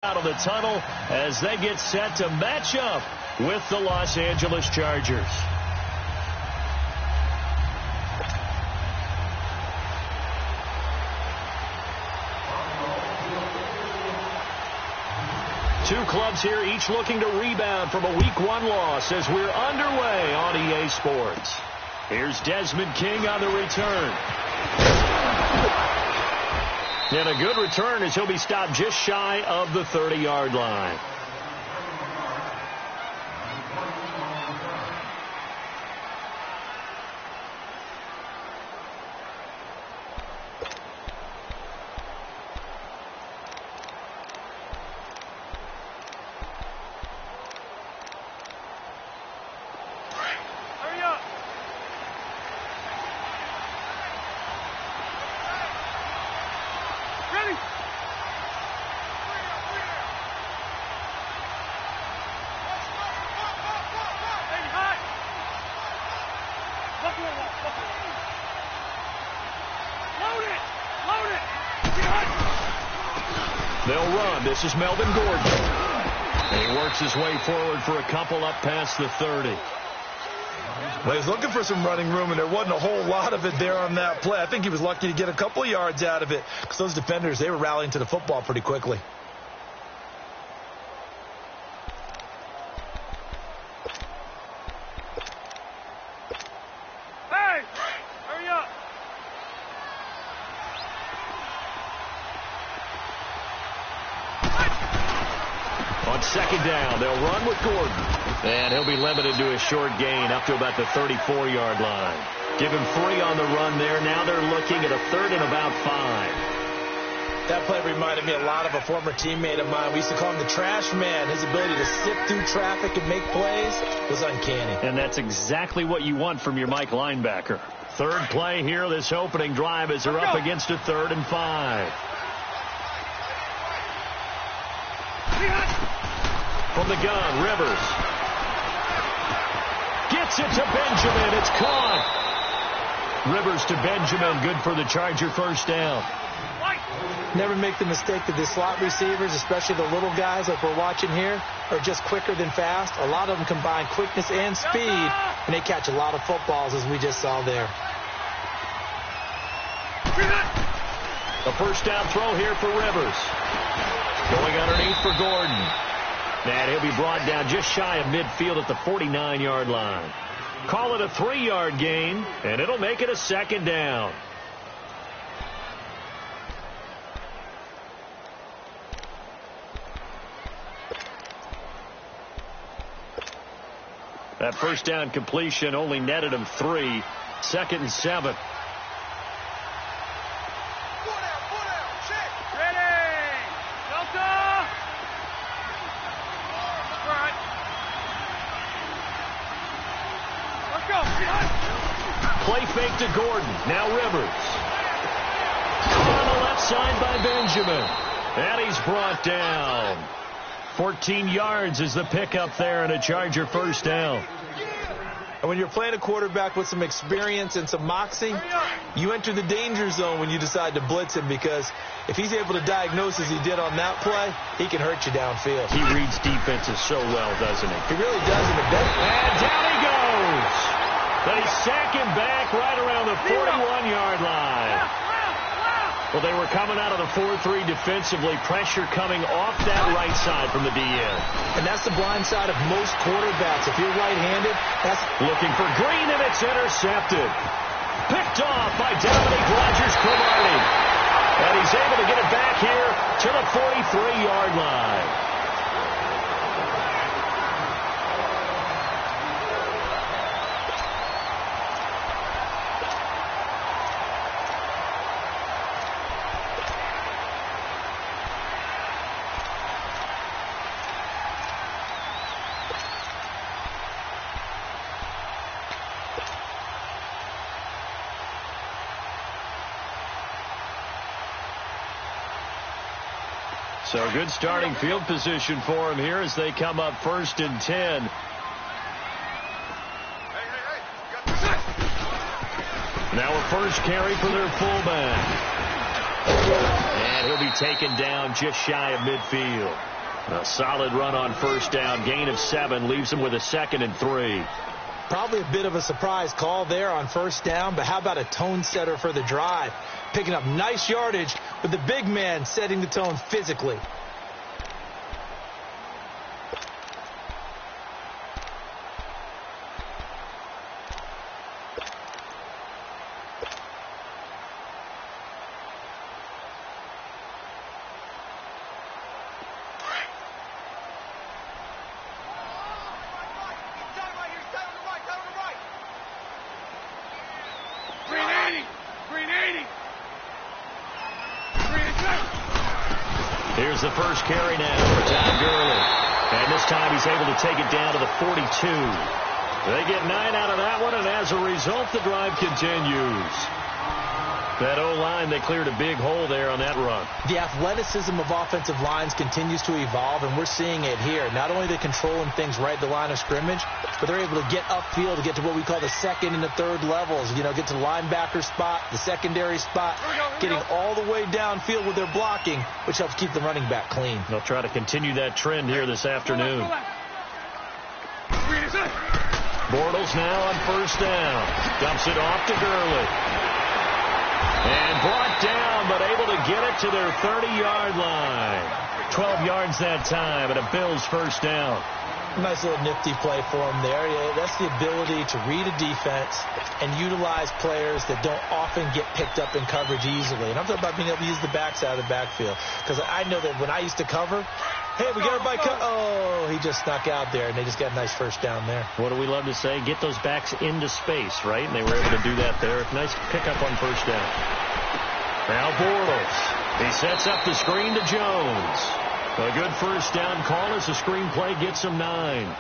Out of the tunnel as they get set to match up with the Los Angeles Chargers. Two clubs here, each looking to rebound from a Week 1 loss as we're underway on EA Sports. Here's Desmond King on the return. And a good return as he'll be stopped just shy of the 30-yard line. They'll run. This is Melvin Gordon. And he works his way forward for a couple up past the 30. Well, he was looking for some running room, and there wasn't a whole lot of it there on that play. I think he was lucky to get a couple yards out of it because those defenders, they were rallying to the football pretty quickly. Second down, they'll run with Gordon. And he'll be limited to a short gain up to about the 34-yard line. Give him 3 on the run there. Now they're looking at a 3rd and about 5. That play reminded me a lot of a former teammate of mine. We used to call him the trash man. His ability to sift through traffic and make plays was uncanny. And that's exactly what you want from your Mike linebacker. Third play here, this opening drive as they're up against a 3rd and 5. From the gun, Rivers. Gets it to Benjamin. It's caught. Rivers to Benjamin. Good for the Charger first down. Never make the mistake that the slot receivers, especially the little guys like we're watching here, are just quicker than fast. A lot of them combine quickness and speed, and they catch a lot of footballs, as we just saw there. A first down throw here for Rivers. Going underneath for Gordon. And he'll be brought down just shy of midfield at the 49-yard line. Call it a 3-yard gain, and it'll make it a 2nd down. That first down completion only netted him 3. 2nd and 7. Play fake to Gordon. Now Rivers. On the left side by Benjamin. And he's brought down. 14 yards is the pickup there and a Charger first down. And when you're playing a quarterback with some experience and some moxie, you enter the danger zone when you decide to blitz him, because if he's able to diagnose as he did on that play, he can hurt you downfield. He reads defenses so well, doesn't he? He really does. And down he goes. They sack him back right around the 41-yard line. Well, they were coming out of the 4-3 defensively. Pressure coming off that right side from the DN. And that's the blind side of most quarterbacks. If you're right-handed, that's... Looking for Green, and it's intercepted. Picked off by Dominic Rodgers-Cromartie. And he's able to get it back here to the 43-yard line. So good starting field position for him here as they come up 1st and 10. Now a first carry for their fullback. And he'll be taken down just shy of midfield. A solid run on first down. Gain of 7 leaves him with a 2nd and 3. Probably a bit of a surprise call there on first down, but how about a tone setter for the drive? Picking up nice yardage with the big man setting the tone physically. Here's the first carry now for Todd Gurley. And this time he's able to take it down to the 42. They get 9 out of that one, and as a result, the drive continues. That O-line, they cleared a big hole there on that run. The athleticism of offensive lines continues to evolve, and we're seeing it here. Not only are they controlling things right at the line of scrimmage, but they're able to get upfield to get to what we call the second and the third levels. You know, get to the linebacker spot, the secondary spot, getting all the way downfield with their blocking, which helps keep the running back clean. They'll try to continue that trend here this afternoon. Bortles now on first down. Dumps it off to Gurley. And brought down, but able to get it to their 30-yard line. 12 yards that time, and a Bills first down. Nice little nifty play for him there. Yeah, that's the ability to read a defense and utilize players that don't often get picked up in coverage easily. And I'm talking about being able to use the backs out of the backfield. Because I know that when I used to cover, hey, we got everybody oh, he just snuck out there, and they just got a nice first down there. What do we love to say? Get those backs into space, right? And they were able to do that there. Nice pickup on first down. Now Bortles. He sets up the screen to Jones. A good first down call as the screenplay gets them 9.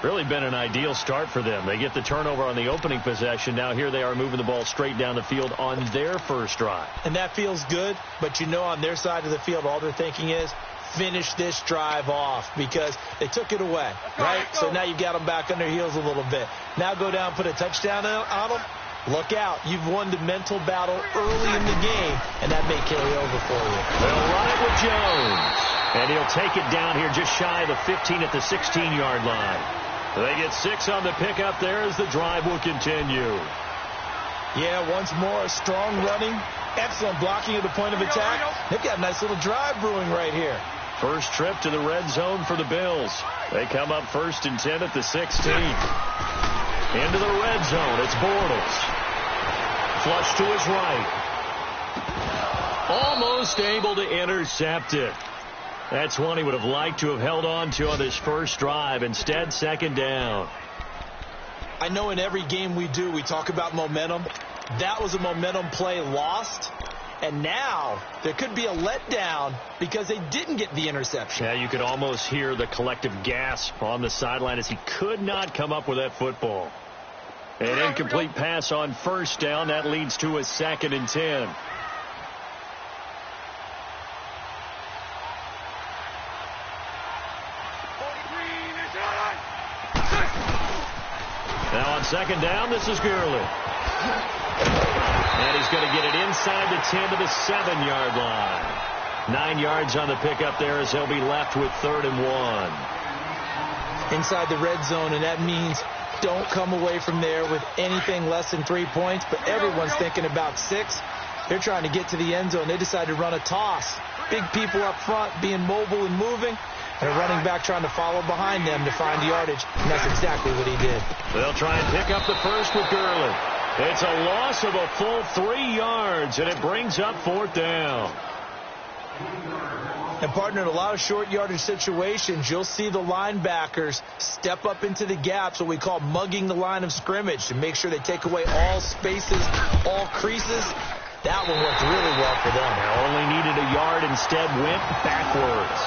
Really been an ideal start for them. They get the turnover on the opening possession. Now here they are moving the ball straight down the field on their first drive. And that feels good, but you know on their side of the field all they're thinking is, finish this drive off, because they took it away, right? So now you've got them back on their heels a little bit. Now go down, put a touchdown on them. Look out. You've won the mental battle early in the game, and that may carry over for you. They'll run it with Jones. And he'll take it down here just shy of the 15 at the 16-yard line. They get 6 on the pickup there as the drive will continue. Yeah, once more, strong running, excellent blocking at the point of attack. They've got a nice little drive brewing right here. First trip to the red zone for the Bills. They come up 1st and 10 at the 16. Into the red zone, it's Bortles. Flush to his right. Almost able to intercept it. That's one he would have liked to have held on to on this first drive. Instead, second down. I know in every game we do, we talk about momentum. That was a momentum play lost. And now there could be a letdown because they didn't get the interception. Yeah, you could almost hear the collective gasp on the sideline as he could not come up with that football. An incomplete pass on first down. That leads to a 2nd and 10. Now on second down, this is Gurley. And he's going to get it inside the 10 to the 7-yard line. 9 yards on the pickup there as he'll be left with 3rd and 1. Inside the red zone, and that means don't come away from there with anything less than 3 points, but everyone's thinking about 6. They're trying to get to the end zone. They decide to run a toss. Big people up front being mobile and moving, and a running back trying to follow behind them to find yardage, and that's exactly what he did. They'll try and pick up the first with Gurley. It's a loss of a full 3 yards, and it brings up 4th down. And, partner, in a lot of short yardage situations, you'll see the linebackers step up into the gaps, what we call mugging the line of scrimmage, to make sure they take away all spaces, all creases. That one worked really well for them. They only needed a yard, instead went backwards.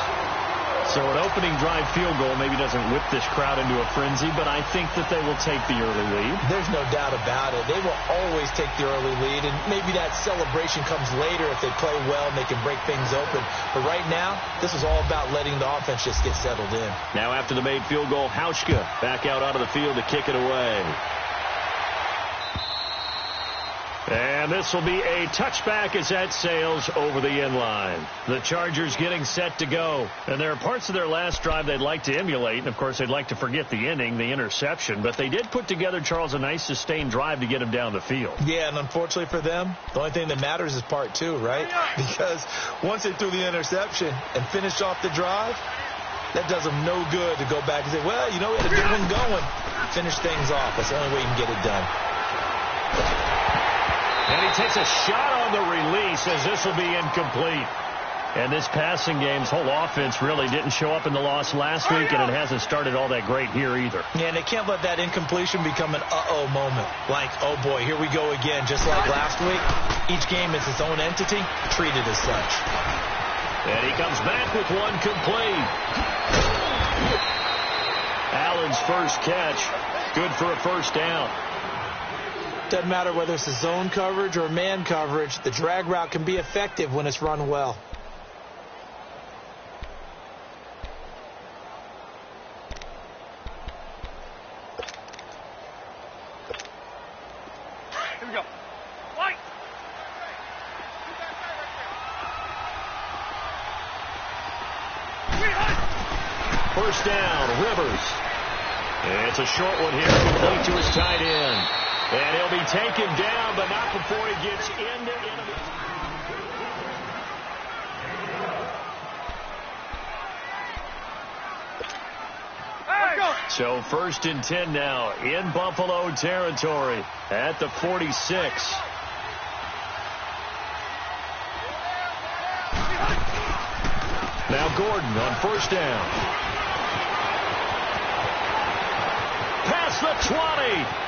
So an opening drive field goal maybe doesn't whip this crowd into a frenzy, but I think that they will take the early lead. There's no doubt about it. They will always take the early lead, and maybe that celebration comes later if they play well and they can break things open. But right now, this is all about letting the offense just get settled in. Now after the made field goal, Hauschka back out onto the field to kick it away. And And this will be a touchback as that sails over the end line. The Chargers getting set to go. And there are parts of their last drive they'd like to emulate. And, of course, they'd like to forget the ending, the interception. But they did put together, Charles, a nice sustained drive to get him down the field. Yeah, and unfortunately for them, the only thing that matters is part two, right? Because once they threw the interception and finished off the drive, that does them no good to go back and say, well, you know, we had a good one going. Finish things off. That's the only way you can get it done. And he takes a shot on the release as this will be incomplete. And this passing game's whole offense really didn't show up in the loss last week, and it hasn't started all that great here either. Yeah, and they can't let that incompletion become an uh-oh moment. Like, oh, boy, here we go again. Just like last week, each game is its own entity, treated as such. And he comes back with one complete. Allen's first catch, good for a first down. Doesn't matter whether it's a zone coverage or man coverage, the drag route can be effective when it's run well. Here we go. White. First down, Rivers. And it's a short one here, complete to his tight end. And he'll be taken down, but not before he gets into enemy. So first and 10 now in Buffalo territory at the 46. Now Gordon on first down. Past the 20.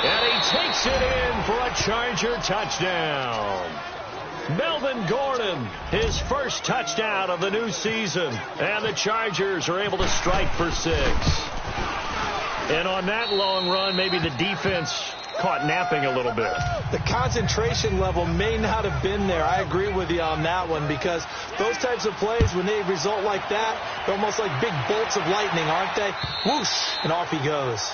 And he takes it in for a Charger touchdown. Melvin Gordon, his first touchdown of the new season. And the Chargers are able to strike for 6. And on that long run, maybe the defense caught napping a little bit. The concentration level may not have been there. I agree with you on that one, because those types of plays, when they result like that, they're almost like big bolts of lightning, aren't they? Whoosh, and off he goes.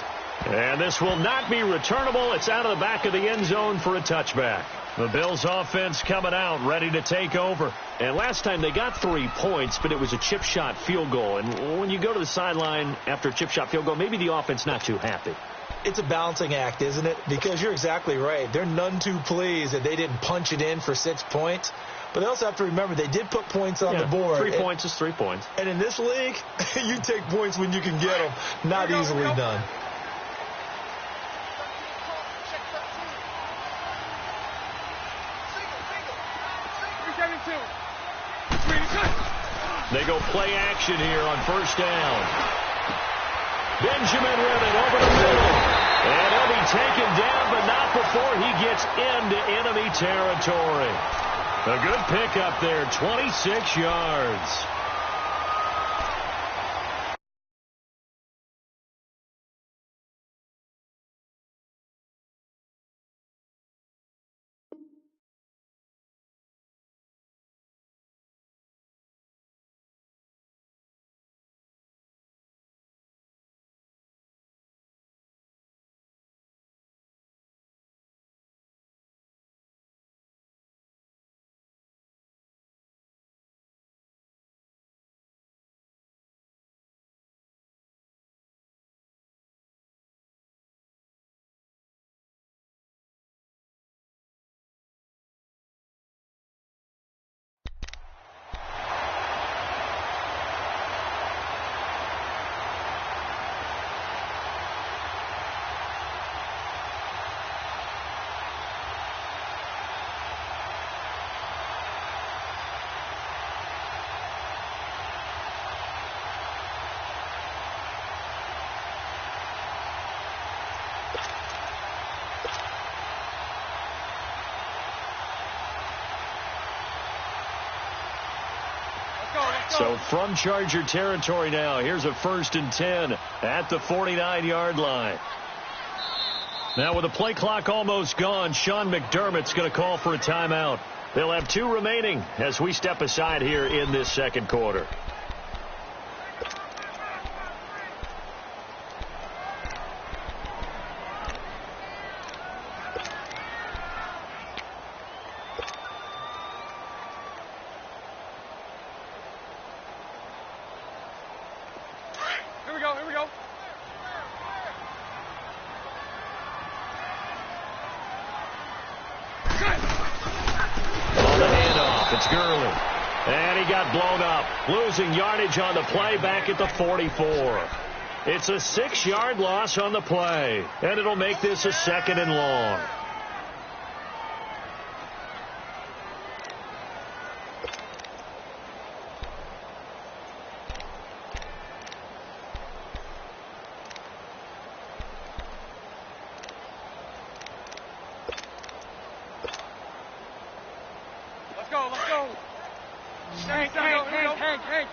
And this will not be returnable. It's out of the back of the end zone for a touchback. The Bills offense coming out, ready to take over. And last time they got 3 points, but it was a chip shot field goal. And when you go to the sideline after a chip shot field goal, maybe the offense not too happy. It's a balancing act, isn't it? Because you're exactly right. They're none too pleased that they didn't punch it in for 6 points. But they also have to remember they did put points on the board. 3 points is 3 points. And in this league, you take points when you can get them. Not easily done. They go play action here on first down. Benjamin Ribbon over the middle. And he'll be taken down, but not before he gets into enemy territory. A good pickup there, 26 yards. So from Charger territory now, here's a first and 10 at the 49-yard line. Now with the play clock almost gone, Sean McDermott's going to call for a timeout. They'll have 2 remaining as we step aside here in this second quarter. And he got blown up, losing yardage on the play back at the 44. It's a 6-yard loss on the play, and it'll make this a 2nd and long. Let's go, let's go. Hank.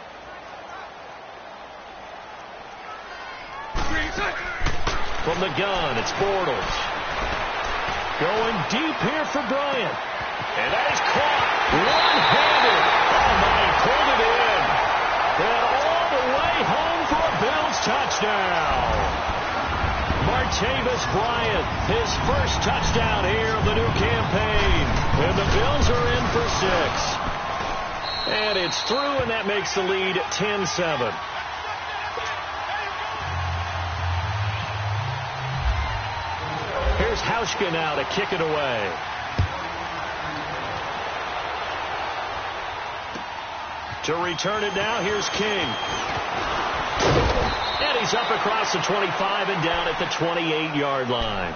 From the gun, it's Bortles. Going deep here for Bryant. And that is caught. One-handed. Oh, my, he pulled it in. And all the way home for a Bills touchdown. Martavis Bryant, his first touchdown here of the new campaign. And the Bills are in for 6. And it's through, and that makes the lead 10-7. Here's Hauschka now to kick it away. To return it now, here's King. And he's up across the 25 and down at the 28-yard line.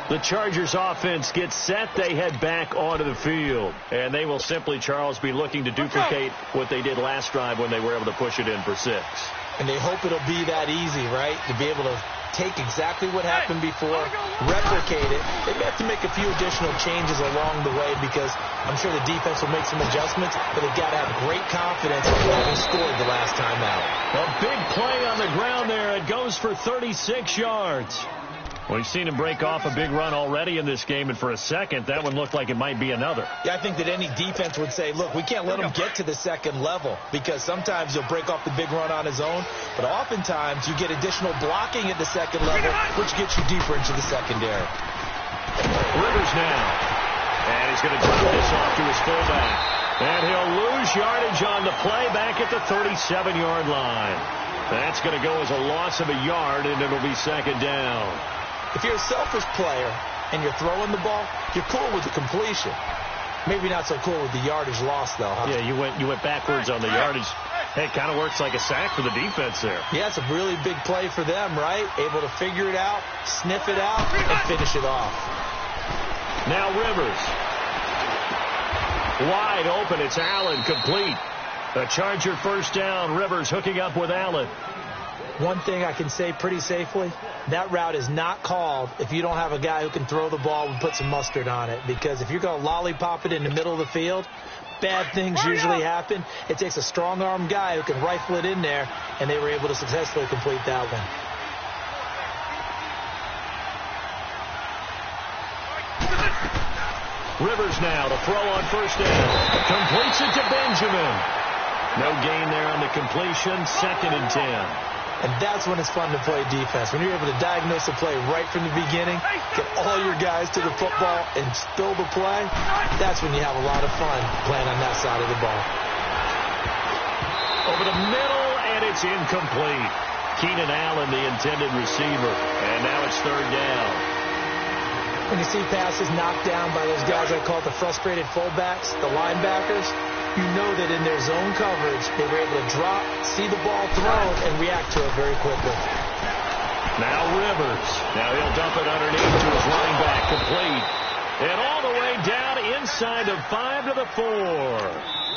The Chargers offense gets set. They head back onto the field. And they will simply, Charles, be looking to duplicate what they did last drive when they were able to push it in for 6. And they hope it'll be that easy, right? To be able to take exactly what happened before, replicate it. They may have to make a few additional changes along the way because I'm sure the defense will make some adjustments, but they've got to have great confidence in having scored the last time out. A big play on the ground there. It goes for 36 yards. We've seen him break off a big run already in this game, and for a second, that one looked like it might be another. Yeah, I think that any defense would say, look, we can't let him get to the second level because sometimes he'll break off the big run on his own, but oftentimes you get additional blocking at the second level, which gets you deeper into the secondary. Rivers now, and he's going to drop this off to his fullback, and he'll lose yardage on the play back at the 37-yard line. That's going to go as a loss of a yard, and it'll be 2nd down. If you're a selfish player and you're throwing the ball, you're cool with the completion. Maybe not so cool with the yardage loss, though, huh? Yeah, you went backwards on the yardage. Hey, it kind of works like a sack for the defense there. Yeah, it's a really big play for them, right? Able to figure it out, sniff it out, and finish it off. Now Rivers. Wide open. It's Allen, complete. A Charger first down. Rivers hooking up with Allen. One thing I can say pretty safely, that route is not called if you don't have a guy who can throw the ball and put some mustard on it. Because if you're going to lollipop it in the middle of the field, bad things usually happen. It takes a strong-armed guy who can rifle it in there, and they were able to successfully complete that one. Rivers now to throw on first down. Completes it to Benjamin. No gain there on the completion. 2nd and 10. And that's when it's fun to play defense. When you're able to diagnose a play right from the beginning, get all your guys to the football and spill the play, that's when you have a lot of fun playing on that side of the ball. Over the middle, and it's incomplete. Keenan Allen, the intended receiver. And now it's 3rd down. When you see passes knocked down by those guys I call the frustrated fullbacks, the linebackers, you know that in their zone coverage, they were able to drop, see the ball thrown, and react to it very quickly. Now Rivers. Now he'll dump it underneath to his running back, complete. And all the way down inside the 5 to the 4.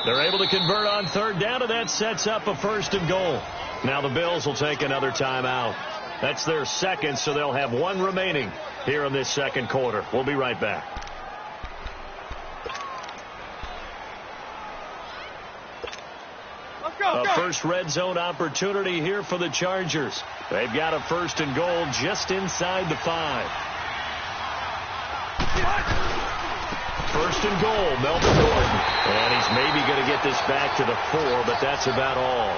They're able to convert on 3rd down, and that sets up a 1st and goal. Now the Bills will take another timeout. That's their 2nd, so they'll have 1 remaining here in this 2nd quarter. We'll be right back. A first red zone opportunity here for the Chargers. They've got a 1st and goal just inside the 5. 1st and goal, Melvin Gordon. And he's maybe going to get this back to the 4, but that's about all.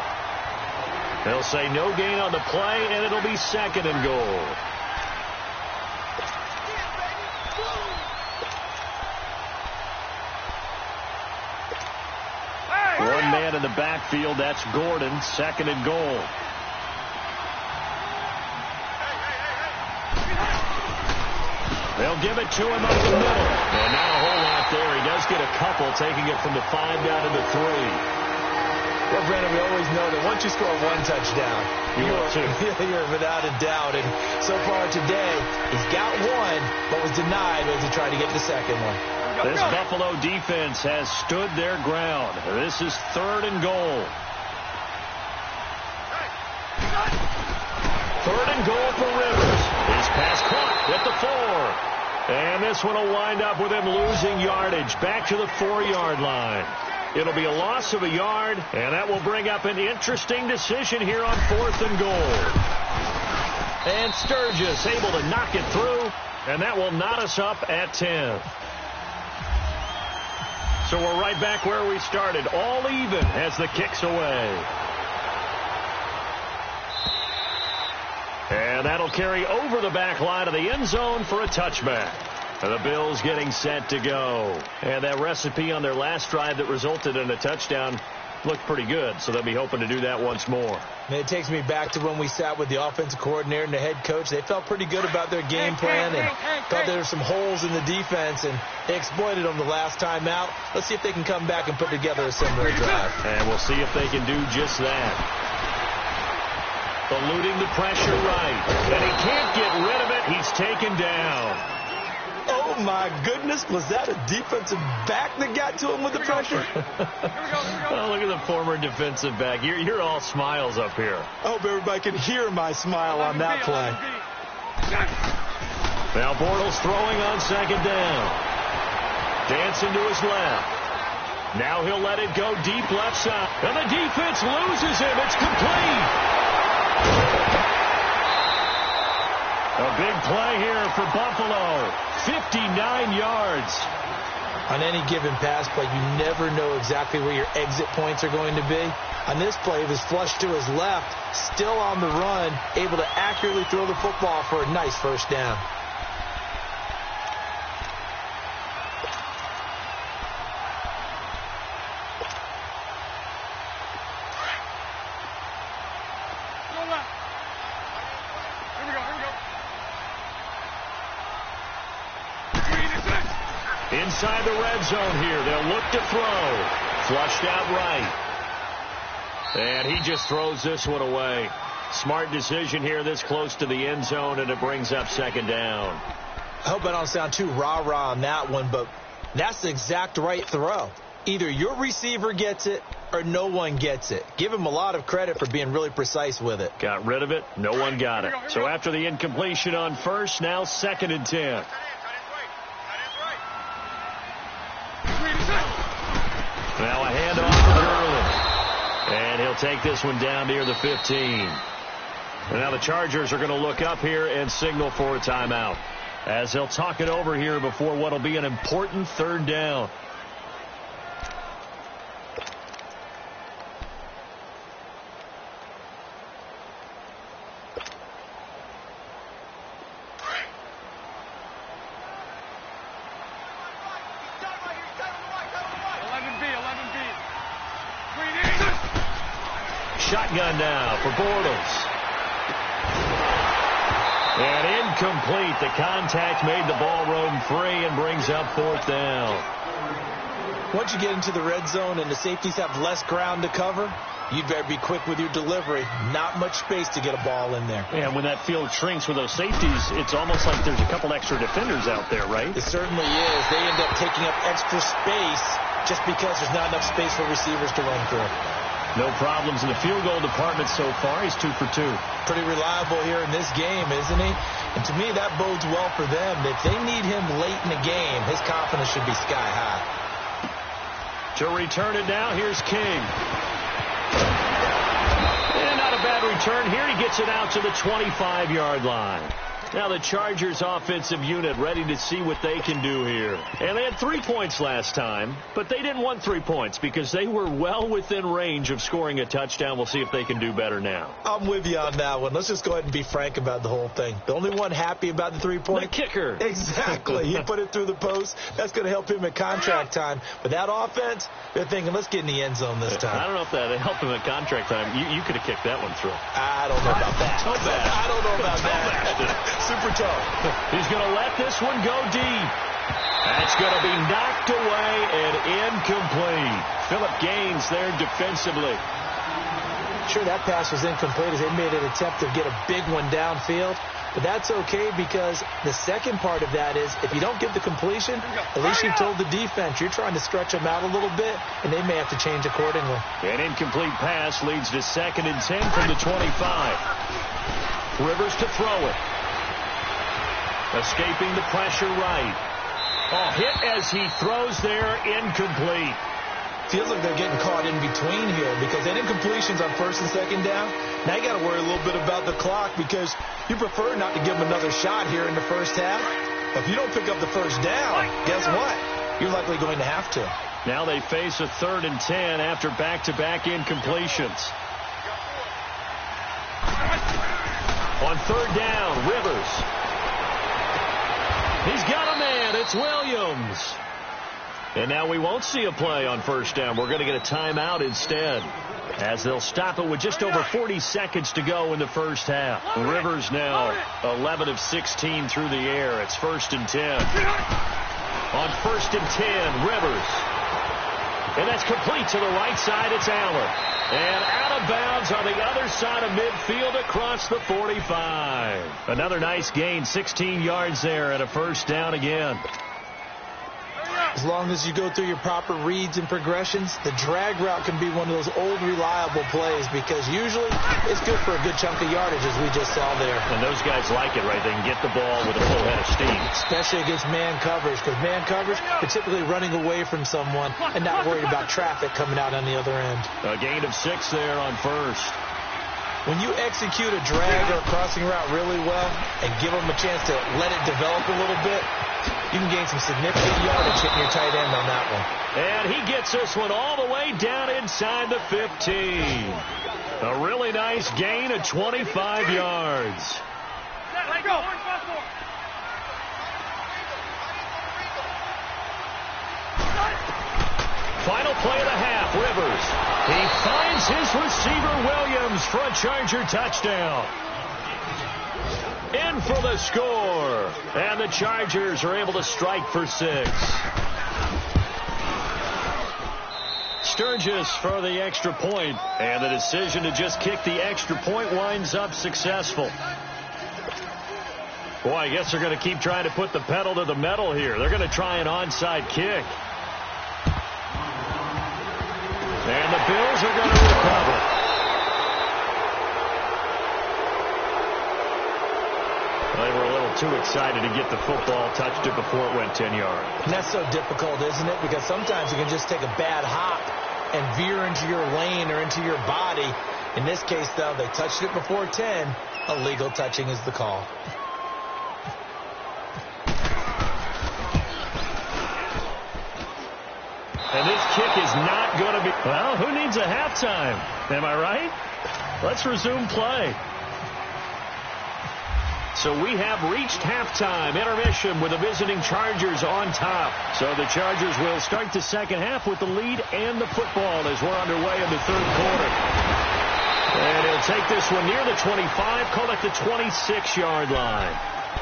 They'll say no gain on the play, and it'll be 2nd and goal. One man in the backfield, that's Gordon, 2nd and goal. They'll give it to him up the middle. And not a whole lot there. He does get a couple, taking it from the 5 down to the 3. Well, Brandon, we always know that once you score one touchdown, you're without a doubt. And so far today, he's got one, but was denied as he tried to get the second one. This Buffalo defense has stood their ground. This is 3rd and goal. 3rd and goal for Rivers. His pass caught at the 4. And this one will wind up with him losing yardage back to the 4-yard line. It'll be a loss of a yard, and that will bring up an interesting decision here on 4th and goal. And Sturgis able to knock it through, and that will knot us up at 10. So we're right back where we started, all even as the kick's away. And that'll carry over the back line of the end zone for a touchback. And the Bills getting set to go. And that recipe on their last drive that resulted in a touchdown looked pretty good, so they'll be hoping to do that once more. And it takes me back to when we sat with the offensive coordinator and the head coach. They felt pretty good about their game plan and thought there were some holes in the defense, and they exploited them the last time out. Let's see if they can come back and put together a similar drive. And we'll see if they can do just that. Eluding the pressure right. And he can't get rid of it. He's taken down. Oh, my goodness. Was that a defensive back that got to him with the pressure? Oh, look at the former defensive back. You're all smiles up here. I hope everybody can hear my smile on that play. Now Bortles throwing on 2nd down. Dancing to his left. Now he'll let it go deep left side. And the defense loses him. It's complete. A big play here for Buffalo. 59 yards. On any given pass play, you never know exactly where your exit points are going to be. On this play, it was flushed to his left, still on the run, able to accurately throw the football for a nice first down. Inside the red zone here. They'll look to throw. Flushed out right. And he just throws this one away. Smart decision here this close to the end zone, and it brings up 2nd down. I hope I don't sound too rah-rah on that one, but that's the exact right throw. Either your receiver gets it or no one gets it. Give him a lot of credit for being really precise with it. Got rid of it. No one got it. So after the incompletion on 1st, now 2nd and 10. Now a handoff for Gurley. And he'll take this one down near the 15. And now the Chargers are going to look up here and signal for a timeout, as they'll talk it over here before what will be an important 3rd down. Shotgun now for Bortles. And incomplete. The contact made the ball roam free and brings up 4th down. Once you get into the red zone and the safeties have less ground to cover, you'd better be quick with your delivery. Not much space to get a ball in there. And when that field shrinks with those safeties, it's almost like there's a couple extra defenders out there, right? It certainly is. They end up taking up extra space just because there's not enough space for receivers to run through. No problems in the field goal department so far. He's 2 for 2. Pretty reliable here in this game, isn't he? And to me, that bodes well for them. If they need him late in the game, his confidence should be sky high. To return it now, here's King. And not a bad return here. He gets it out to the 25-yard line. Now the Chargers offensive unit ready to see what they can do here. And they had 3 points last time, but they didn't want 3 points because they were well within range of scoring a touchdown. We'll see if they can do better now. I'm with you on that one. Let's just go ahead and be frank about the whole thing. The only one happy about the 3-point. The kicker. Exactly. He put it through the post. That's going to help him at contract time. But that offense, they're thinking, let's get in the end zone this time. I don't know if that helped him at contract time. You could have kicked that one through. I don't know about that. So bad. I don't know about that. Super tough. He's going to let this one go deep. That's going to be knocked away and incomplete. Phillip Gaines there defensively. Sure, that pass was incomplete as they made an attempt to get a big one downfield. But that's okay because the second part of that is if you don't get the completion, at least you've told the defense you're trying to stretch them out a little bit, and they may have to change accordingly. An incomplete pass leads to 2nd and 10 from the 25. Rivers to throw it. Escaping the pressure right. Oh, hit as he throws there, incomplete. Feels like they're getting caught in between here because that incompletion's on 1st and 2nd down. Now you got to worry a little bit about the clock because you prefer not to give them another shot here in the first half. But if you don't pick up the first down, guess what? You're likely going to have to. Now they face a 3rd and 10 after back-to-back incompletions. On 3rd down, Rivers. He's got a man. It's Williams. And now we won't see a play on 1st down. We're going to get a timeout instead, as they'll stop it with just over 40 seconds to go in the first half. Rivers now 11 of 16 through the air. It's 1st and 10. On 1st and 10, Rivers. And that's complete to the right side. It's Allen. And out of bounds on the other side of midfield across the 45. Another nice gain, 16 yards there and a 1st down again. As long as you go through your proper reads and progressions, the drag route can be one of those old reliable plays because usually it's good for a good chunk of yardage as we just saw there. And those guys like it, right? They can get the ball with a full head of steam. Especially against man coverage because man coverage, they're typically running away from someone and not worried about traffic coming out on the other end. A gain of 6 there on 1st. When you execute a drag or a crossing route really well and give them a chance to let it develop a little bit, you can gain some significant yardage hitting your tight end on that one. And he gets this one all the way down inside the 15. A really nice gain of 25 yards. Let go. Final play of the half, Rivers. He finds his receiver, Williams, for a Charger touchdown. In for the score. And the Chargers are able to strike for 6. Sturgis for the extra point. And the decision to just kick the extra point winds up successful. Boy, I guess they're going to keep trying to put the pedal to the metal here. They're going to try an onside kick. And the Bills are going to recover. They were a little too excited to get the football, touched it before it went 10 yards. And that's so difficult, isn't it? Because sometimes you can just take a bad hop and veer into your lane or into your body. In this case, though, they touched it before 10. Illegal touching is the call. And this kick is not going to be... Well, who needs a halftime? Am I right? Let's resume play. So we have reached halftime intermission with the visiting Chargers on top. So the Chargers will start the second half with the lead and the football as we're underway in the 3rd quarter. And he'll take this one near the 25, call it the 26-yard line.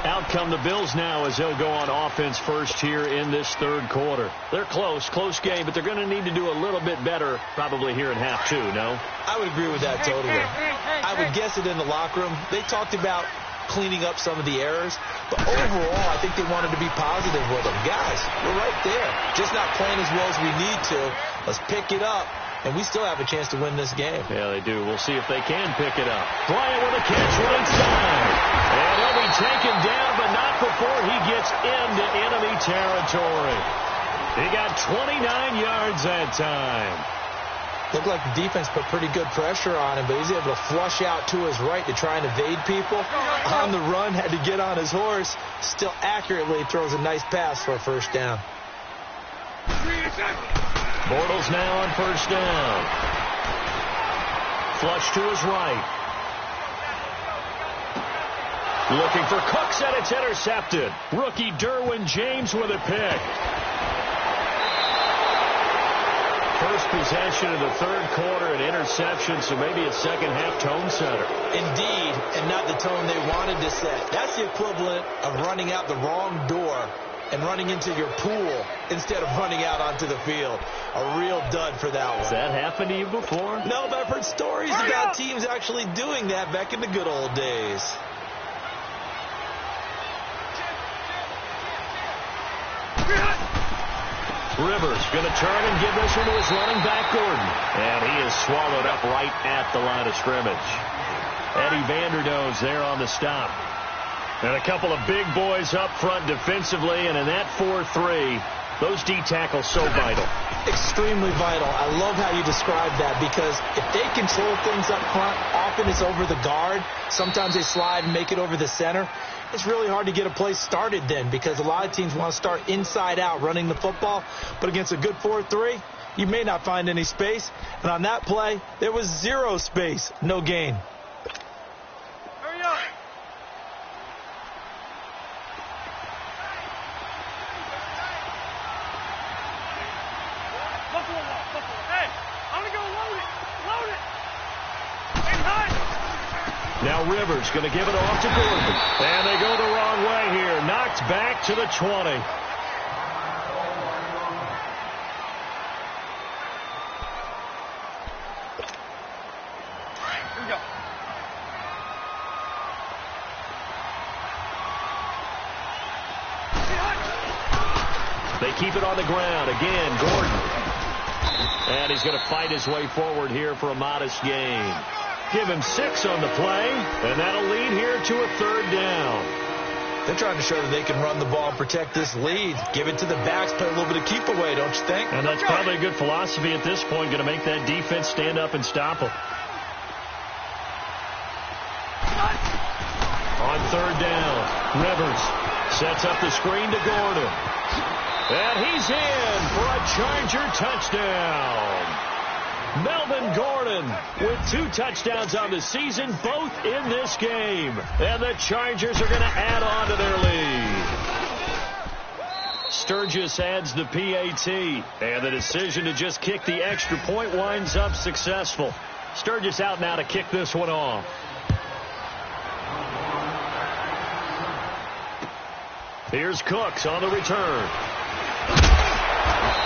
Out come the Bills now as they'll go on offense first here in this 3rd quarter. They're close game, but they're going to need to do a little bit better probably here in half 2, no? I would agree with that totally. I would guess it in the locker room. They talked about cleaning up some of the errors, but overall, I think they wanted to be positive with them. Guys, we're right there. Just not playing as well as we need to. Let's pick it up, and we still have a chance to win this game. Yeah, they do. We'll see if they can pick it up. Bryant with a catch when it's done. And he'll be taken down, but not before he gets into enemy territory. He got 29 yards that time. Looked like the defense put pretty good pressure on him, but he's able to flush out to his right to try and evade people. On the run, had to get on his horse. Still accurately throws a nice pass for a 1st down. Bortles now on 1st down. Flush to his right. Looking for Cooks, and it's intercepted. Rookie Derwin James with a pick. First possession of the 3rd quarter, an interception, so maybe a second-half tone setter. Indeed, and not the tone they wanted to set. That's the equivalent of running out the wrong door and running into your pool instead of running out onto the field. A real dud for that one. Has that happened to you before? No, but I've heard stories about teams actually doing that back in the good old days. Rivers going to turn and give this one to his running back, Gordon. And he is swallowed up right at the line of scrimmage. Eddie Vanderdoes there on the stop. And a couple of big boys up front defensively, and in that 4-3, those D tackles so vital. Extremely vital. I love how you describe that, because if they control things up front, often it's over the guard. Sometimes they slide and make it over the center. It's really hard to get a play started then, because a lot of teams want to start inside out running the football. But against a good 4-3, you may not find any space. And on that play, there was zero space, no gain. Hurry up. Hey, I'm going to go load it. Load it. Hey, hot. Now Rivers going to give it off to Gordon. And they go the wrong way here. Knocked back to the 20. Here we go. They keep it on the ground. Again, Gordon. And he's going to fight his way forward here for a modest gain. Give him 6 on the play, and that'll lead here to a 3rd down. They're trying to show that they can run the ball and protect this lead. Give it to the backs, play a little bit of keep away, don't you think? And that's probably a good philosophy at this point, going to make that defense stand up and stop them. On 3rd down, Rivers sets up the screen to Gordon. And he's in for a Charger touchdown. Melvin Gordon with 2 touchdowns on the season, both in this game. And the Chargers are going to add on to their lead. Sturgis adds the PAT, and the decision to just kick the extra point winds up successful. Sturgis out now to kick this one off. Here's Cooks on the return.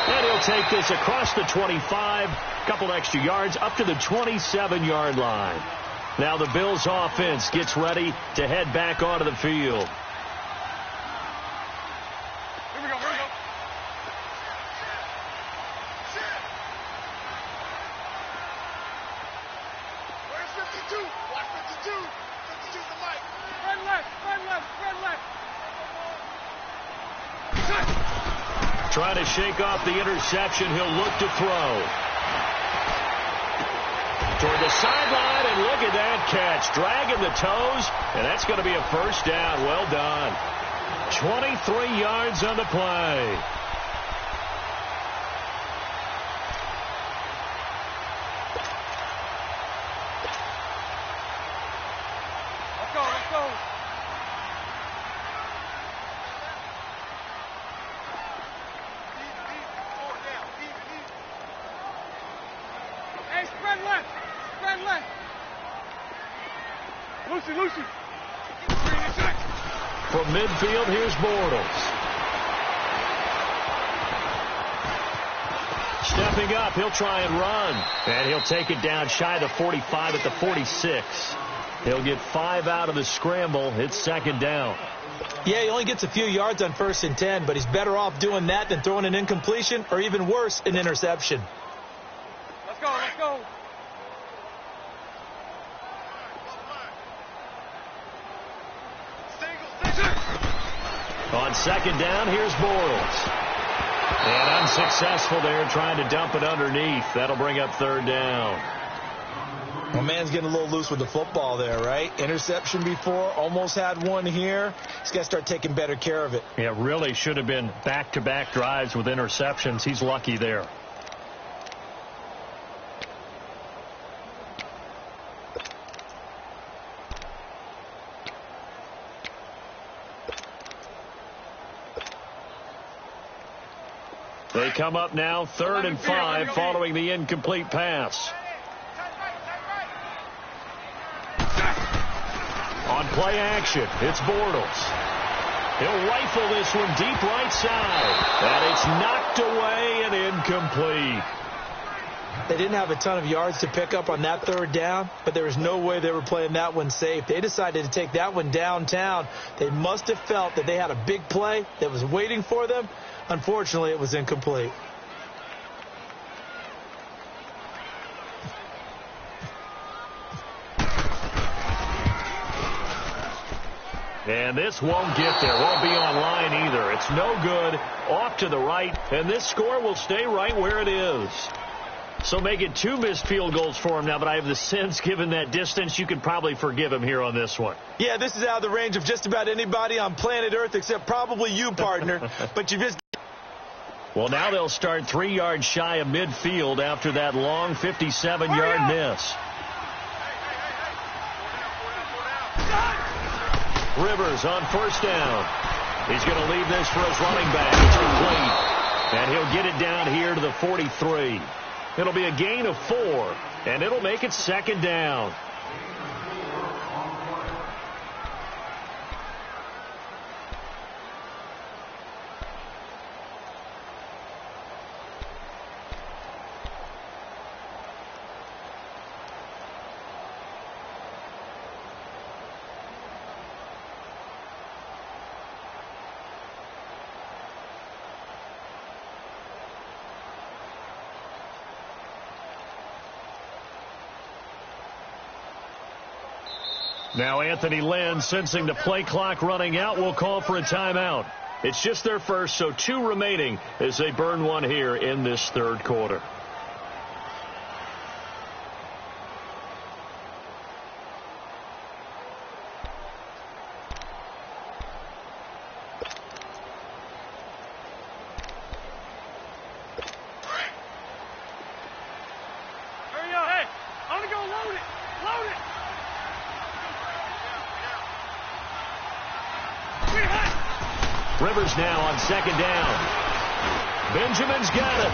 And he'll take this across the 25, couple extra yards, up to the 27-yard line. Now the Bills offense gets ready to head back onto the field. Here we go, here we go. Where's 52? Watch 52. 52's the mic. Run left, run left, run left. Trying to shake off the interception. He'll look to throw. Toward the sideline, and look at that catch. Dragging the toes, and that's going to be a 1st down. Well done. 23 yards on the play. Let's go, let's go. Hey, spread left. Spread left. Lucy. From midfield, here's Bortles. Stepping up, he'll try and run. And he'll take it down shy of the 45 at the 46. He'll get 5 out of the scramble. It's 2nd down. Yeah, he only gets a few yards on 1st and 10, but he's better off doing that than throwing an incompletion, or even worse, an interception. Let's go, let's go. On 2nd down, here's Bortles. And unsuccessful there, trying to dump it underneath. That'll bring up 3rd down. Well, man's getting a little loose with the football there, right? Interception before, almost had one here. He's got to start taking better care of it. Yeah, really should have been back-to-back drives with interceptions. He's lucky there. They come up now 3rd and 5 following the incomplete pass. On play action, it's Bortles. He'll rifle this one deep right side. And it's knocked away and incomplete. They didn't have a ton of yards to pick up on that third down, but there was no way they were playing that one safe. They decided to take that one downtown. They must have felt that they had a big play that was waiting for them. Unfortunately, it was incomplete. And this won't get there. Won't be on line either. It's no good. Off to the right. And this score will stay right where it is. So make it 2 missed field goals for him now, but I have the sense, given that distance, you could probably forgive him here on this one. Yeah, this is out of the range of just about anybody on planet Earth except probably you, partner. But you just... Well, now they'll start 3 yards shy of midfield after that long 57-yard miss. Rivers on first down. He's going to leave this for his running back. It's complete. And he'll get it down here to the 43. It'll be a gain of 4, and it'll make it second down. Now Anthony Lynn, sensing the play clock running out, will call for a timeout. It's just their first, so 2 remaining as they burn one here in this third quarter. Hurry up. Hey, I'm going to go load it. Load it. Rivers now on second down. Benjamin's got it.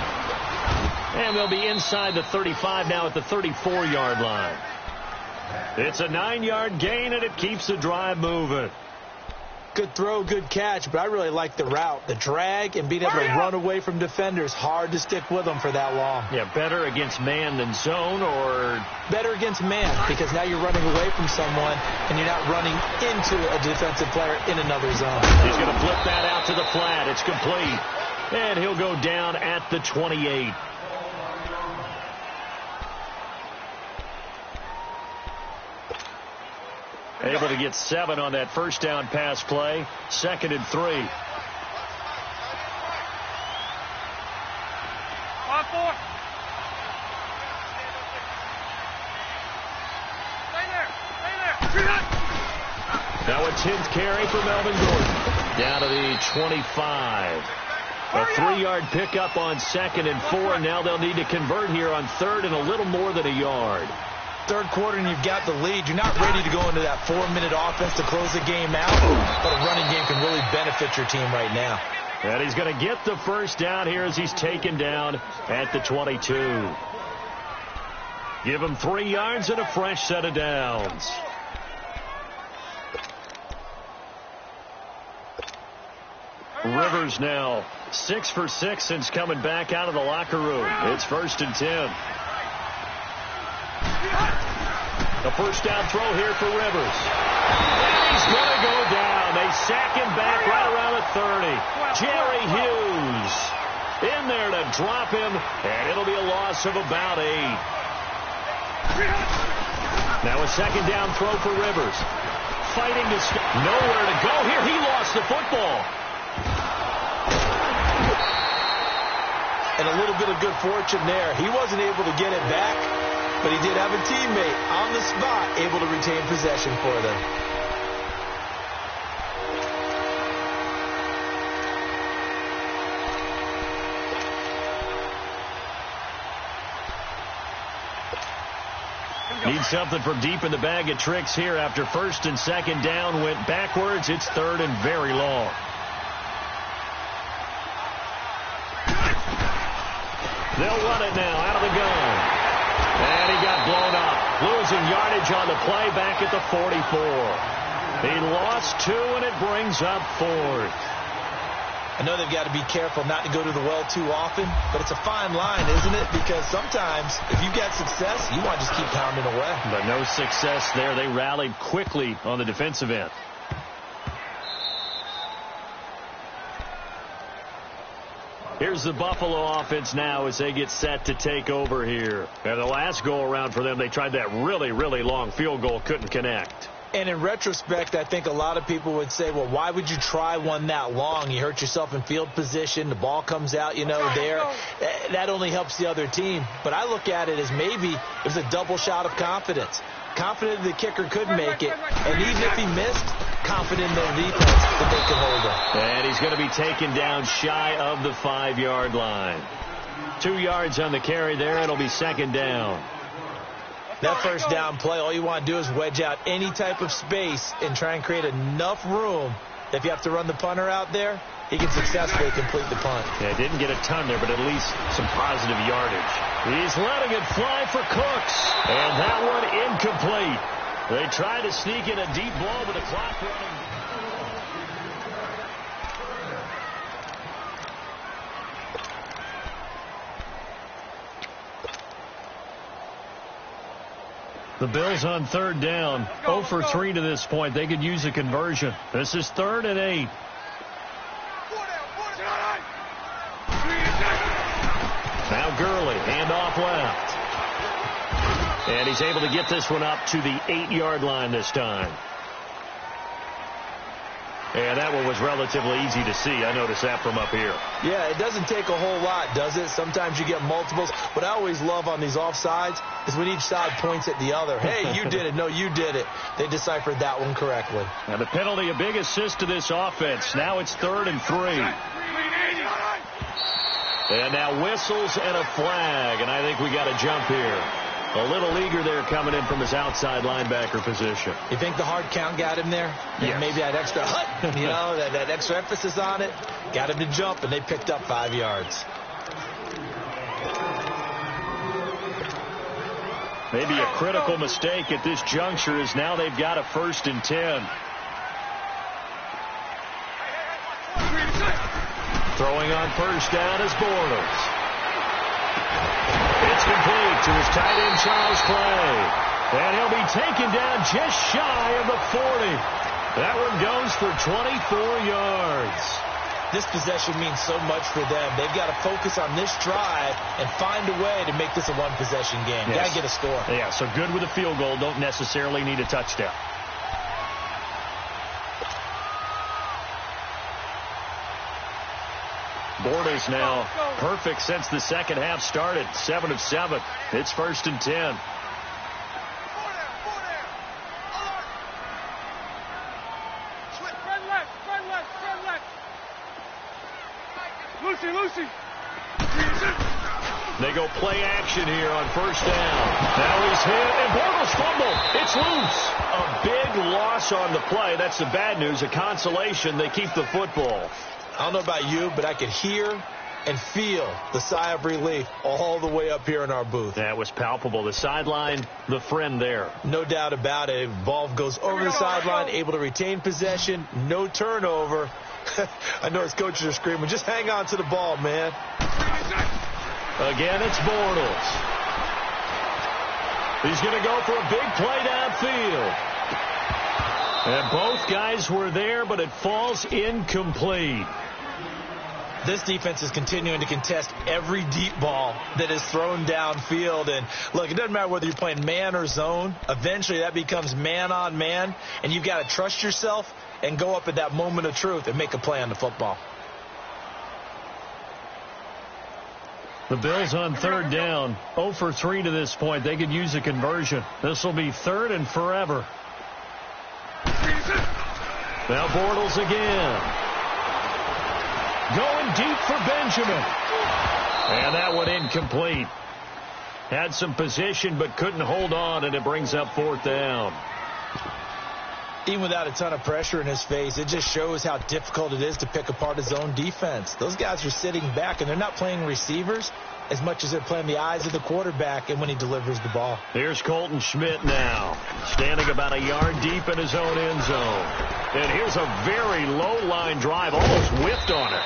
And they'll be inside the 35 now at the 34-yard line. It's a 9-yard gain, and it keeps the drive moving. Good throw, good catch, but I really like the route. The drag and being able to run away from defenders. Hard to stick with them for that long. Yeah, better against man than zone, or... Better against man, because now you're running away from someone and you're not running into a defensive player in another zone. He's going to flip that out to the flat. It's complete. And he'll go down at the 28. Able to get 7 on that first down pass play. 2nd and 3. 5-4. Stay there. Stay there. Now a 10th carry for Melvin Gordon. Down to the 25. A 3-yard pickup on 2nd and 4. Now they'll need to convert here on 3rd and a little more than a yard. Third quarter and you've got the lead. You're not ready to go into that 4-minute offense to close the game out, but a running game can really benefit your team right now. And he's going to get the first down here as he's taken down at the 22. Give him 3 yards and a fresh set of downs. Rivers now 6 for 6 since coming back out of the locker room. It's 1st and 10. The first down throw here for Rivers. And he's going to go down. They sack him back right around the 30. Jerry Hughes in there to drop him, and it'll be a loss of about 8. Now a second down throw for Rivers. Fighting to nowhere to go here. He lost the football. And a little bit of good fortune there. He wasn't able to get it back, but he did have a teammate on the spot able to retain possession for them. Need something from deep in the bag of tricks here after 1st and 2nd down went backwards. It's 3rd and very long. They'll run it now out of the gun. And he got blown up. Losing yardage on the play back at the 44. He lost 2, and it brings up 4th. I know they've got to be careful not to go to the well too often, but it's a fine line, isn't it? Because sometimes if you get success, you want to just keep pounding away. But no success there. They rallied quickly on the defensive end. Here's the Buffalo offense now as they get set to take over here. And the last go-around for them, they tried that really, really long field goal, couldn't connect. And in retrospect, I think a lot of people would say, well, why would you try one that long? You hurt yourself in field position. The ball comes out, there. That only helps the other team. But I look at it as maybe it was a double shot of confidence. Confident the kicker could make it. And even if he missed, confident in their defense that they could hold him. And he's going to be taken down shy of the 5-yard line. 2 yards on the carry there. It'll be 2nd down. That first down play, all you want to do is wedge out any type of space and try and create enough room that if you have to run the punter out there, he can successfully complete the punt. Yeah, didn't get a ton there, but at least some positive yardage. He's letting it fly for Cooks. And that one incomplete. They tried to sneak in a deep ball, but the clock running. The Bills on 3rd down, 0 for 3 to this point. They could use a conversion. This is 3rd and 8. Now Gurley, handoff left. And he's able to get this one up to the 8-yard line this time. And that one was relatively easy to see. I noticed that from up here. Yeah, it doesn't take a whole lot, does it? Sometimes you get multiples. What I always love on these offsides is when each side points at the other. Hey, you did it. No, you did it. They deciphered that one correctly. And the penalty, a big assist to this offense. Now it's 3rd and 3. And now whistles and a flag. And I think we got a jump here. A little eager there coming in from his outside linebacker position. You think the hard count got him there? Yes. Maybe that extra that extra emphasis on it got him to jump, and they picked up 5 yards. Maybe a critical mistake at this juncture is now they've got a 1st and 10. Throwing on 1st down is Bortles. It's complete to his tight end, Charles Clay. And he'll be taken down just shy of the 40. That one goes for 24 yards. This possession means so much for them. They've got to focus on this drive and find a way to make this a one-possession game. Yes. Got to get a score. Yeah, so good with a field goal. Don't necessarily need a touchdown. Bortles now perfect since the second half started. 7 of 7. It's 1st and 10. Lucy. They go play action here on 1st down. Now he's hit, and Bortles fumbled. It's loose. A big loss on the play. That's the bad news. A consolation. They keep the football. I don't know about you, but I could hear and feel the sigh of relief all the way up here in our booth. That was palpable. The sideline, the friend there. No doubt about it. Ball goes over the sideline, able to retain possession, no turnover. I know his coaches are screaming, just hang on to the ball, man. Again, it's Bortles. He's going to go for a big play downfield. And both guys were there, but it falls incomplete. This defense is continuing to contest every deep ball that is thrown downfield. And, look, it doesn't matter whether you're playing man or zone. Eventually, that becomes man on man, and you've got to trust yourself and go up at that moment of truth and make a play on the football. The Bills on 3rd down, 0 for 3 to this point. They could use a conversion. This will be 3rd and forever. Now Bortles again. Going deep for Benjamin. And that one incomplete. Had some position but couldn't hold on, and it brings up 4th down. Even without a ton of pressure in his face, it just shows how difficult it is to pick apart his own defense. Those guys are sitting back, and they're not playing receivers as much as they're playing the eyes of the quarterback and when he delivers the ball. Here's Colton Schmidt now, standing about a yard deep in his own end zone. And here's a very low line drive, almost whiffed on it.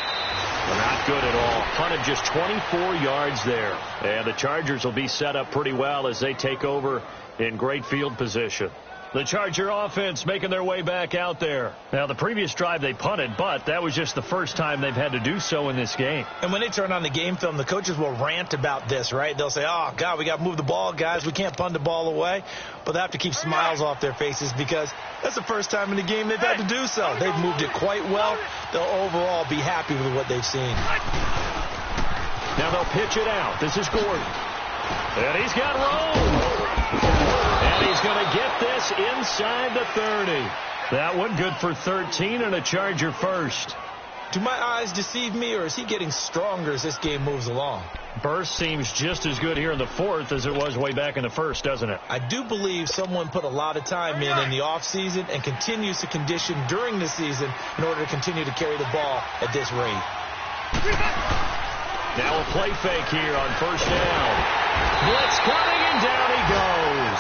Not good at all. Punted just 24 yards there. And the Chargers will be set up pretty well as they take over in great field position. The Charger offense making their way back out there. Now, the previous drive they punted, but that was just the first time they've had to do so in this game. And when they turn on the game film, the coaches will rant about this, right? They'll say, oh, God, we got to move the ball, guys. We can't punt the ball away. But they have to keep smiles off their faces because that's the first time in the game they've had to do so. They've moved it quite well. They'll overall be happy with what they've seen. Now they'll pitch it out. This is Gordon. And he's got room. And he's going to get this inside the 30. That one good for 13 and a Charger first. Do my eyes deceive me, or is he getting stronger as this game moves along? Burst seems just as good here in the fourth as it was way back in the first, doesn't it? I do believe someone put a lot of time in the offseason and continues to condition during the season in order to continue to carry the ball at this rate. Now a play fake here on first down. Blitz coming, and down he goes.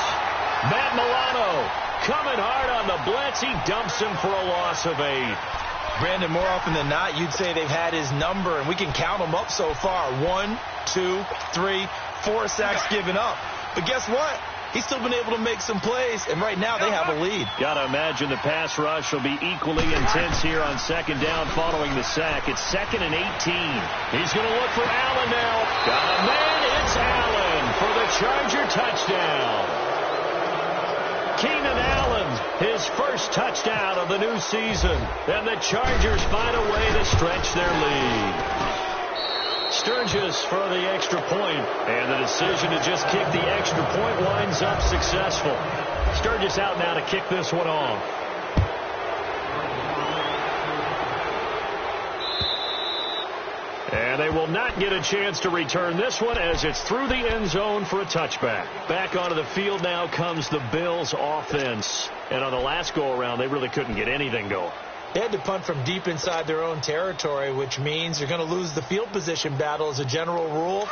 Matt Milano coming hard on the blitz. He dumps him for a loss of 8. Brandon, more often than not, you'd say they've had his number, and we can count them up so far. 1, 2, 3, 4 sacks given up. But guess what? He's still been able to make some plays, and right now they have a lead. Got to imagine the pass rush will be equally intense here on second down following the sack. It's 2nd and 18. He's going to look for Allen now. Got a man. It's Allen for the Charger touchdown. Keenan Allen, his first touchdown of the new season. And the Chargers find a way to stretch their lead. Sturgis for the extra point, and the decision to just kick the extra point winds up successful. Sturgis out now to kick this one off. And they will not get a chance to return this one as it's through the end zone for a touchback. Back onto the field now comes the Bills offense. And on the last go-around, they really couldn't get anything going. They had to punt from deep inside their own territory, which means you're going to lose the field position battle as a general rule.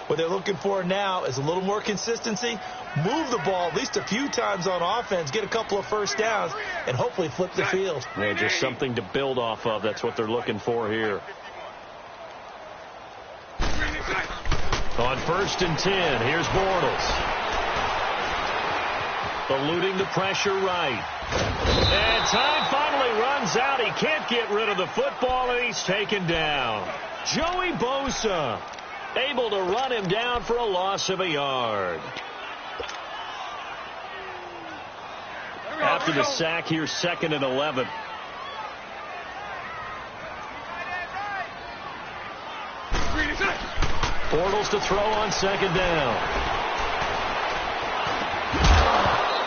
What they're looking for now is a little more consistency, move the ball at least a few times on offense, get a couple of first downs, and hopefully flip the field. Yeah, just something to build off of. That's what they're looking for here. On 1st and 10, here's Bortles. Eluding the pressure right. And time finally runs out. He can't get rid of the football, and he's taken down. Joey Bosa able to run him down for a loss of a yard. After the sack, here's 2nd and 11. Bortles to throw on 2nd down.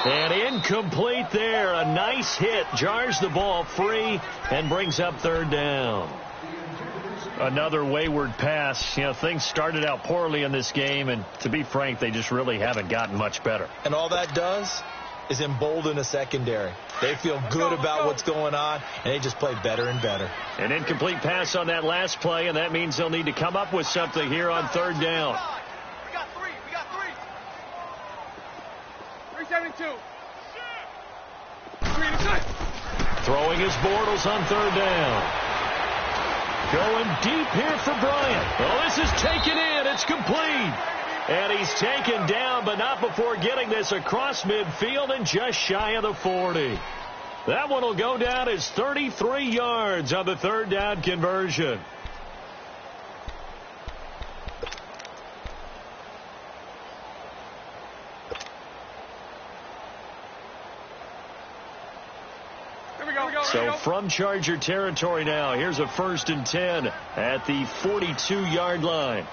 And incomplete there. A nice hit. Jars the ball free and brings up 3rd down. Another wayward pass. You know, things started out poorly in this game, and to be frank, they just really haven't gotten much better. And all that does is embolden a secondary. They feel good about what's going on, and they just play better and better. An incomplete pass on that last play, and that means they'll need to come up with something here on 3rd down. 372. Throwing his Bortles on 3rd down. Going deep here for Bryant. Oh, this is taken in. It's complete. And he's taken down, but not before getting this across midfield and just shy of the 40. That one will go down as 33 yards on the 3rd down conversion. So from Charger territory now, here's a 1st and 10 at the 42-yard line.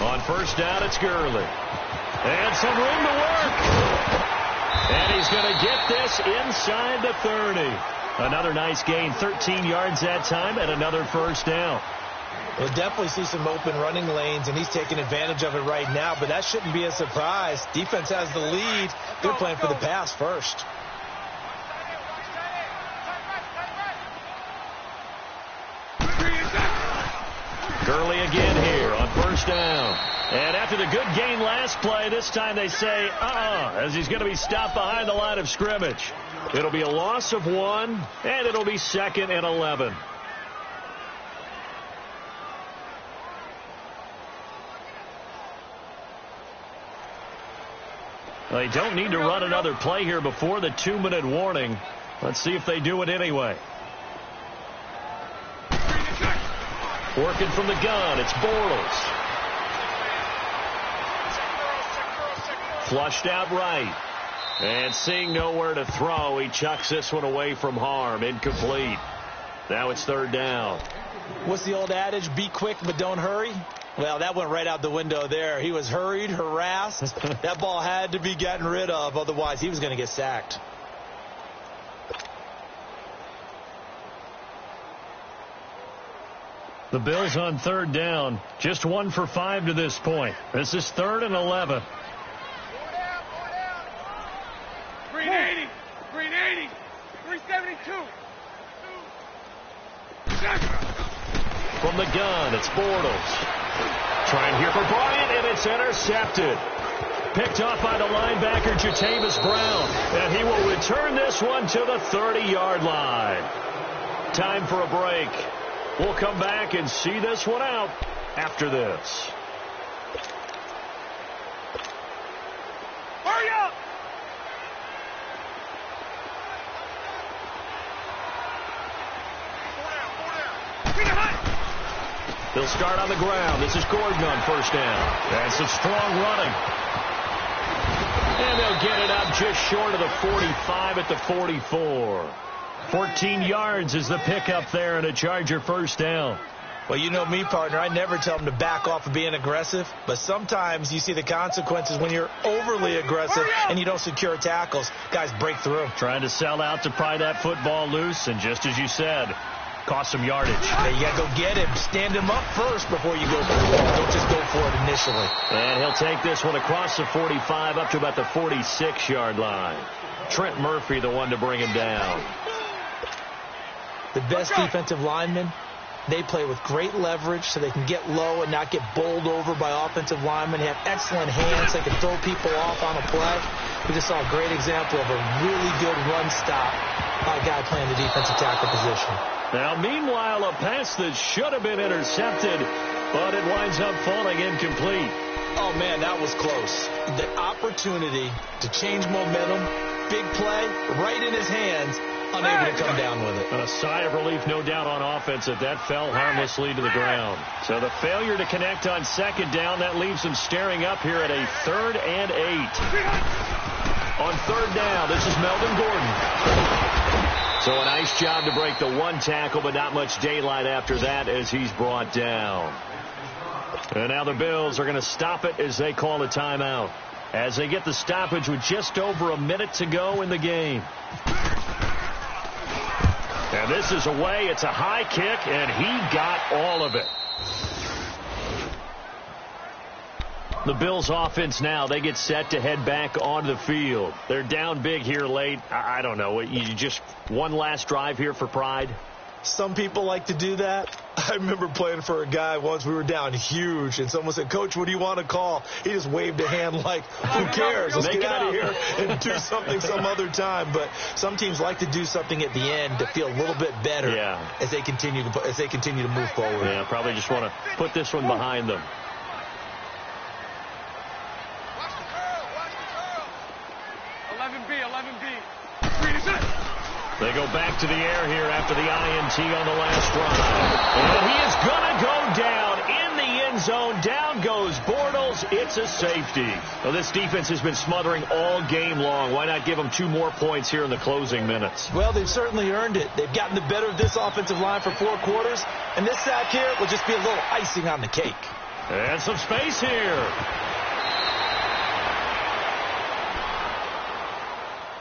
On 1st down, it's Gurley. And some room to work. And he's going to get this inside the 30. Another nice gain, 13 yards that time, and another 1st down. We'll definitely see some open running lanes, and he's taking advantage of it right now, but that shouldn't be a surprise. Defense has the lead. They're playing for the pass first. Gurley again here on first down. And after the good gain last play, this time they say, as he's going to be stopped behind the line of scrimmage. It'll be a loss of 1, and it'll be 2nd and 11. They don't need to run another play here before the 2-minute warning. Let's see if they do it anyway. Working from the gun, it's Bortles. Flushed out right. And seeing nowhere to throw, he chucks this one away from harm. Incomplete. Now it's 3rd down. What's the old adage? Be quick, but don't hurry. Well, that went right out the window there. He was hurried, harassed. That ball had to be gotten rid of. Otherwise, he was going to get sacked. The Bills on 3rd down. Just 1 for 5 to this point. This is 3rd and 11. 380. 380. 372. From the gun, it's Bortles. Trying here for Bryant, and it's intercepted. Picked off by the linebacker, Jatavis Brown. And he will return this one to the 30-yard line. Time for a break. We'll come back and see this one out after this. Hurry up! They'll start on the ground. This is Gordon on first down. And some strong running. And they'll get it up just short of the 45 at the 44. 14 yards is the pickup there and a Charger first down. Well, you know me, partner. I never tell them to back off of being aggressive. But sometimes you see the consequences when you're overly aggressive and you don't secure tackles. Guys break through. Trying to sell out to pry that football loose. And just as you said, cost some yardage. Yeah, you got to go get him. Stand him up first before you go for the ball. Don't just go for it initially. And he'll take this one across the 45 up to about the 46-yard line. Trent Murphy, the one to bring him down. The best defensive linemen, they play with great leverage so they can get low and not get bowled over by offensive linemen. They have excellent hands. They can throw people off on a play. We just saw a great example of a really good run stop by a guy playing the defensive tackle position. Now, meanwhile, a pass that should have been intercepted, but it winds up falling incomplete. Oh, man, that was close. The opportunity to change momentum, big play, right in his hands, unable to come down with it. A sigh of relief, no doubt, on offense that fell harmlessly to the ground. So the failure to connect on 2nd down, that leaves them staring up here at a 3rd and 8. On 3rd down, this is Melvin Gordon. So a nice job to break the 1 tackle, but not much daylight after that as he's brought down. And now the Bills are going to stop it as they call a timeout, as they get the stoppage with just over a minute to go in the game. And this is away. It's a high kick, and he got all of it. The Bills offense now, they get set to head back onto the field. They're down big here late. I don't know. You just one last drive here for pride? Some people like to do that. I remember playing for a guy once. We were down huge, and someone said, "Coach, what do you want to call?" He just waved a hand like, "Who cares? Let's get out of here and do something some other time." But some teams like to do something at the end to feel a little bit better as they continue to move forward. Yeah, probably just want to put this one behind them. Watch the curl. 11B. They go back to the air here after the INT on the last drive. And he is going to go down in the end zone. Down goes Bortles. It's a safety. Well, this defense has been smothering all game long. Why not give them 2 more points here in the closing minutes? Well, they've certainly earned it. They've gotten the better of this offensive line for 4 quarters. And this sack here will just be a little icing on the cake. And some space here.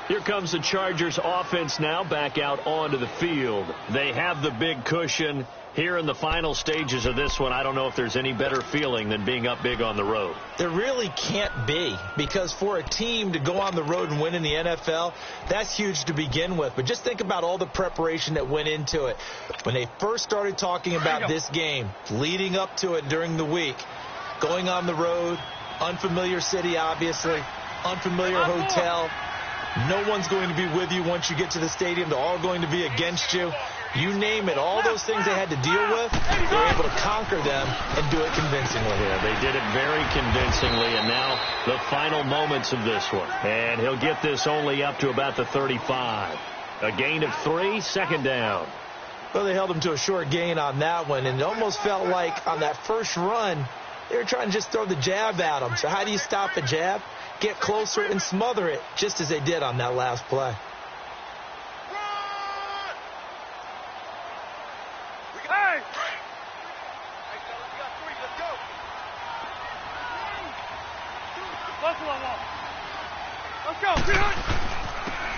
Here comes the Chargers offense now back out onto the field. They have the big cushion, Here in the final stages of this one, I don't know if there's any better feeling than being up big on the road. There really can't be, because for a team to go on the road and win in the NFL, that's huge to begin with. But just think about all the preparation that went into it. When they first started talking about this game, leading up to it during the week, going on the road, unfamiliar city, obviously, unfamiliar hotel. No one's going to be with you once you get to the stadium. They're all going to be against you. You name it, all those things they had to deal with, they were able to conquer them and do it convincingly. Yeah, they did it very convincingly, and now the final moments of this one. And he'll get this only up to about the 35. A gain of 3, second down. Well, they held him to a short gain on that one, and it almost felt like on that first run, they were trying to just throw the jab at him. So how do you stop a jab? Get closer and smother it, just as they did on that last play.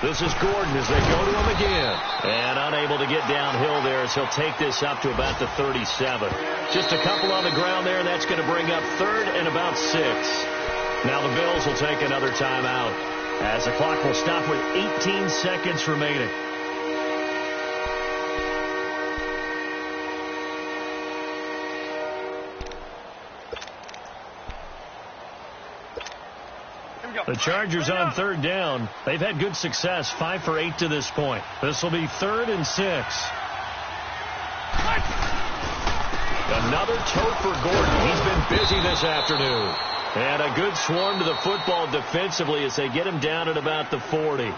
This is Gordon as they go to him again. And unable to get downhill there as he'll take this up to about the 37. Just a couple on the ground there. That's going to bring up third and about 6. Now the Bills will take another timeout as the clock will stop with 18 seconds remaining. The Chargers on third down. They've had good success, 5 for 8 to this point. This will be 3rd and 6. Another tote for Gordon. He's been busy this afternoon. And a good swarm to the football defensively as they get him down at about the 40.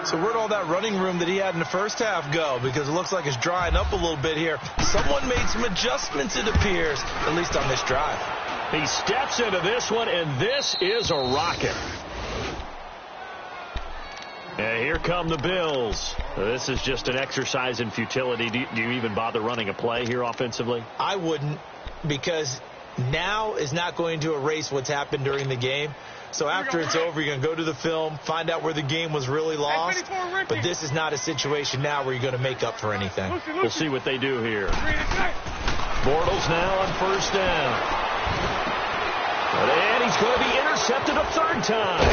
So where'd all that running room that he had in the first half go? Because it looks like it's drying up a little bit here. Someone made some adjustments, it appears, at least on this drive. He steps into this one, and this is a rocket. And here come the Bills. This is just an exercise in futility. Do you even bother running a play here offensively? I wouldn't, because now is not going to erase what's happened during the game. So after it's over, you're going to go to the film, find out where the game was really lost. But this is not a situation now where you're going to make up for anything. We'll see what they do here. Bortles now on first down. And he's going to be intercepted a third time.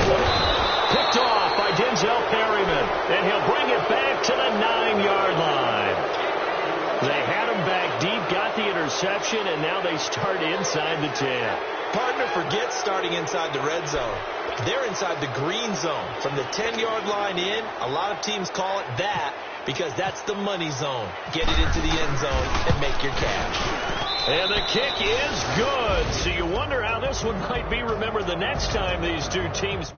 Picked off by Denzel Perryman. And he'll bring it back to the 9-yard line. They had him back deep, got the interception, and now they start inside the 10. Partner forgets starting inside the red zone. They're inside the green zone. From the 10-yard line in, a lot of teams call it that because that's the money zone. Get it into the end zone and make your cash. And the kick is good. So you wonder how this one might be remembered the next time these two teams